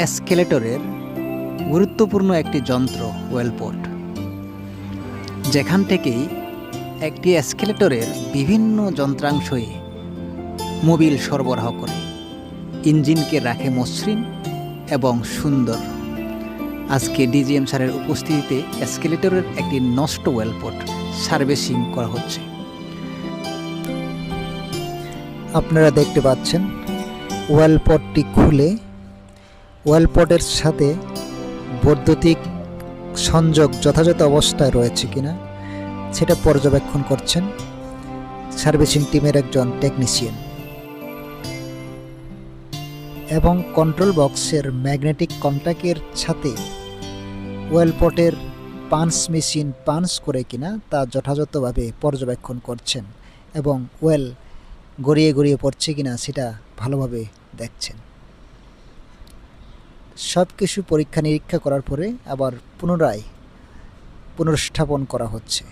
এসকেলেটরের গুরুত্বপূর্ণ একটি যন্ত্র ওয়েলপট, যেখান থেকেই একটি এসকেলেটরের বিভিন্ন যন্ত্রাংশে মোবিল সরবরাহ করে ইঞ্জিনকে রাখে মসৃণ এবং সুন্দর। আজকে ডিজিএম স্যারের উপস্থিতিতে এসকেলেটরের একটি নষ্ট ওয়েলপট সার্ভিসিং করা হচ্ছে। আপনারা দেখতে পাচ্ছেন ওয়েলপটটি খুলে ওয়েলপটের সাথে বৈদ্যুতিক সংযোগ যথাযথ অবস্থায় রয়েছে কিনা সেটা পর্যবেক্ষণ করছেন সার্ভিসিং টিমের একজন টেকনিশিয়ান। এবং কন্ট্রোল বক্সের ম্যাগনেটিক কন্ট্যাক্টের সাথে ওয়েলপটের পাঞ্চ মেশিন পাঞ্চ করে কিনা তা যথাযথভাবে পর্যবেক্ষণ করছেন এবং ওয়েল গড়িয়ে গড়িয়ে পড়ছে কিনা সেটা ভালোভাবে দেখছেন। সব কিছু পরীক্ষা নিরীক্ষা করার পরে আবার পুনরায় পুনর্স্থাপন করা হচ্ছে।